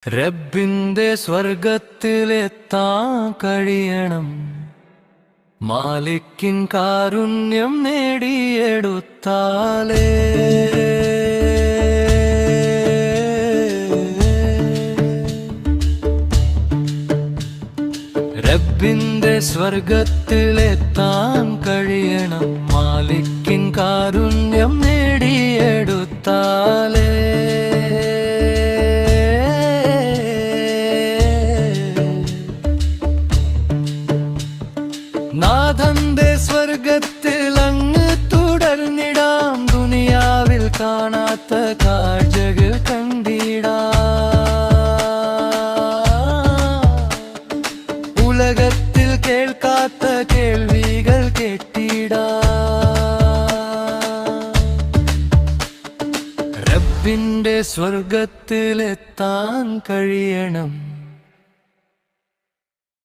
റബ്ബിന്റെ സ്വർഗത്തിലെത്താൻ കഴിയണം, മാലിക്കിൻ കാരുണ്യം നേടിയെടുത്താലേ. റബ്ബിന്റെ സ്വർഗത്തിലെത്താൻ കഴിയണം, മാലിക്കിൻ കാരുണ്യം നേടിയെടുത്താലേ. നാഥന്റെ സ്വർഗത്തിൽ അങ്ങ് തുടർന്നിടാം, ദുനിയാവിൽ കാണാത്ത കാഴ്ചകൾ കണ്ടിടാം, ഉലകത്തിൽ കേൾക്കാത്ത കേൾവികൾ കേട്ടിടാം. റബ്ബിന്റെ സ്വർഗത്തിലെത്താൻ കഴിയണം,